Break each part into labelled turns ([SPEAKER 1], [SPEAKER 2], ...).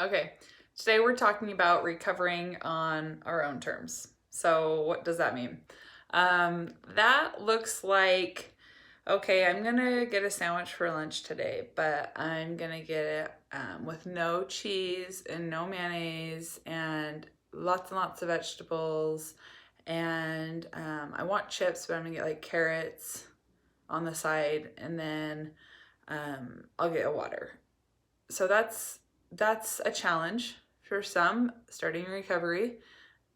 [SPEAKER 1] Okay, today we're talking about recovering on our own terms. So, what does that mean? That looks like, okay, I'm gonna get a sandwich for lunch today, but I'm gonna get it with no cheese and no mayonnaise and lots of vegetables. And I want chips, but I'm gonna get like carrots on the side, and then I'll get a water. So that's a challenge for some starting recovery,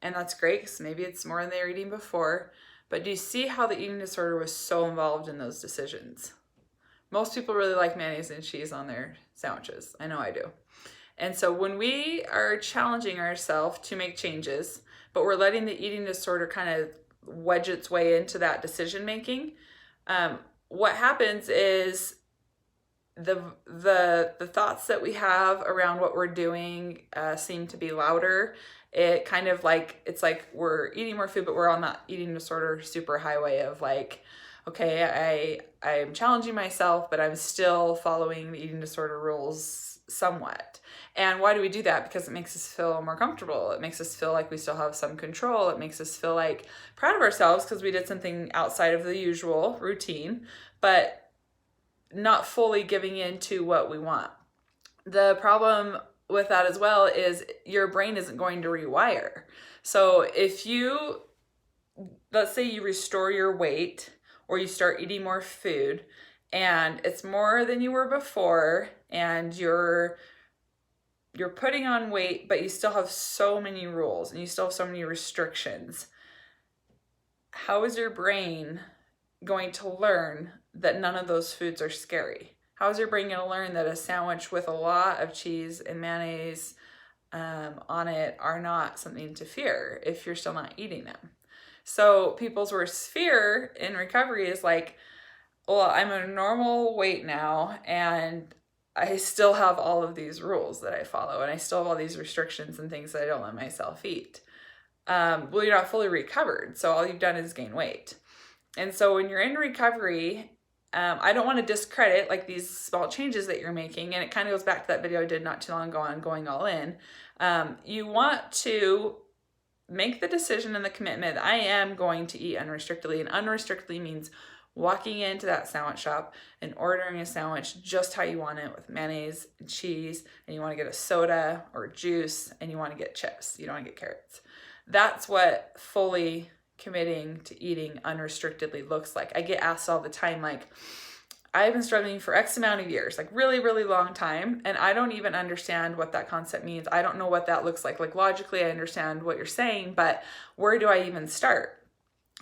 [SPEAKER 1] and that's great because maybe it's more than they were eating before. But do you see how the eating disorder was so involved in those decisions? Most people really like mayonnaise and cheese on their sandwiches. I know I do. And so when we are challenging ourselves to make changes, but we're letting the eating disorder kind of wedge its way into that decision making, what happens is the thoughts that we have around what we're doing seem to be louder. It kind of like, it's like we're eating more food, but we're on that eating disorder super highway of like, okay, I'm challenging myself, but I'm still following the eating disorder rules somewhat. And why do we do that? Because it makes us feel more comfortable. It makes us feel like we still have some control. It makes us feel like proud of ourselves because we did something outside of the usual routine, but not fully giving in to what we want. The problem with that as well is your brain isn't going to rewire. So if you, let's say you restore your weight or you start eating more food and it's more than you were before and you're putting on weight, but you still have so many rules and you still have so many restrictions, how is your brain going to learn that none of those foods are scary? How is your brain going to learn that a sandwich with a lot of cheese and mayonnaise on it are not something to fear if you're still not eating them? So people's worst fear in recovery is like, well, I'm a normal weight now and I still have all of these rules that I follow and I still have all these restrictions and things that I don't let myself eat. Well, you're not fully recovered, so all you've done is gain weight. And so when you're in recovery, I don't want to discredit like these small changes that you're making. And it kind of goes back to that video I did not too long ago on going all in. You want to make the decision and the commitment that I am going to eat unrestrictedly. And unrestrictedly means walking into that sandwich shop and ordering a sandwich just how you want it, with mayonnaise and cheese, and you want to get a soda or juice, and you want to get chips. You don't want to get carrots. That's what fully committing to eating unrestrictedly looks like. I get asked all the time, like, I've been struggling for X amount of years, like really, really long time, and I don't even understand what that concept means. I don't know what that looks like. Like logically, I understand what you're saying, but where do I even start?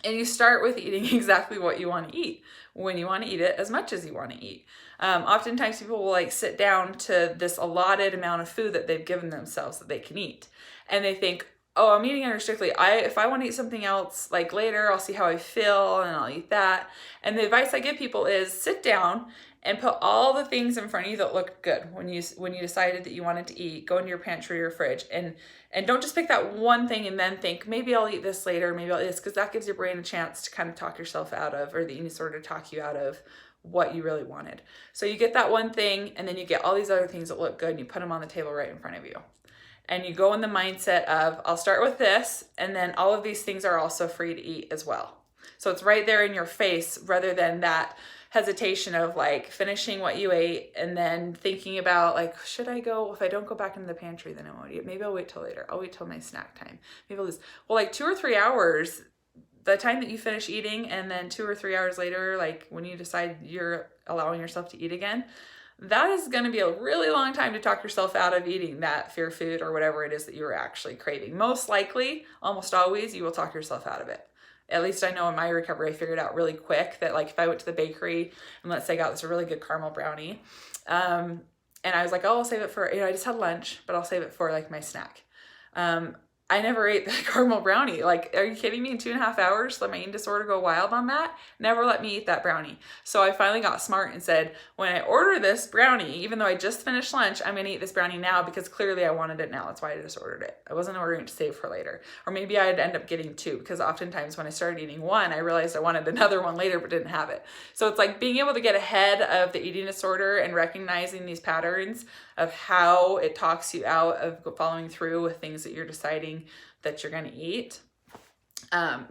[SPEAKER 1] And you start with eating exactly what you want to eat, when you want to eat it, as much as you want to eat. Oftentimes people will like sit down to this allotted amount of food that they've given themselves that they can eat. And they think, oh, I'm eating unrestrictedly. If I want to eat something else, like later, I'll see how I feel and I'll eat that. And the advice I give people is sit down and put all the things in front of you that look good when you decided that you wanted to eat. Go into your pantry or fridge and don't just pick that one thing and then think, maybe I'll eat this later, maybe I'll eat this, because that gives your brain a chance to kind of talk yourself out of, or the eating disorder to talk you out of what you really wanted. So you get that one thing and then you get all these other things that look good and you put them on the table right in front of you. And you go in the mindset of, I'll start with this, and then all of these things are also free to eat as well. So it's right there in your face, rather than that hesitation of like finishing what you ate and then thinking about like, should I go? If I don't go back into the pantry, then I won't eat. Maybe I'll wait till later. I'll wait till my snack time. Maybe I'll just, well, like 2 or 3 hours, the time that you finish eating, and then 2 or 3 hours later, like when you decide you're allowing yourself to eat again, that is going to be a really long time to talk yourself out of eating that fear food or whatever it is that you were actually craving. Most likely, almost always, you will talk yourself out of it. At least I know in my recovery, I figured out really quick that like if I went to the bakery and let's say I got this really good caramel brownie, and I was like, oh, I'll save it for, I just had lunch, but I'll save it for like my snack. I never ate the caramel brownie. Like, are you kidding me? In 2.5 hours, let my eating disorder go wild on that? Never let me eat that brownie. So I finally got smart and said, when I order this brownie, even though I just finished lunch, I'm gonna eat this brownie now because clearly I wanted it now. That's why I just ordered it. I wasn't ordering it to save for later. Or maybe I'd end up getting 2, because oftentimes when I started eating one, I realized I wanted another one later but didn't have it. So it's like being able to get ahead of the eating disorder and recognizing these patterns of how it talks you out of following through with things that you're deciding that you're going to eat.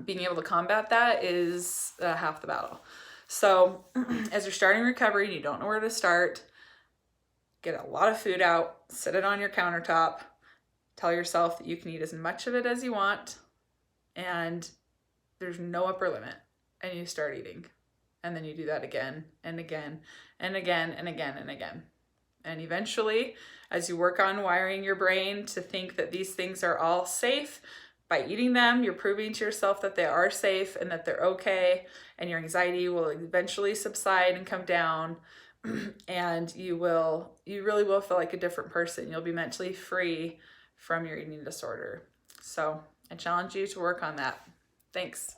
[SPEAKER 1] Being able to combat that is half the battle. So as you're starting recovery and you don't know where to start, get a lot of food out, sit it on your countertop, tell yourself that you can eat as much of it as you want, and there's no upper limit, and you start eating. And then you do that again and again and again and again and again. And eventually, as you work on wiring your brain to think that these things are all safe, by eating them, you're proving to yourself that they are safe and that they're okay, and your anxiety will eventually subside and come down, and you really will feel like a different person. You'll be mentally free from your eating disorder. So I challenge you to work on that. Thanks.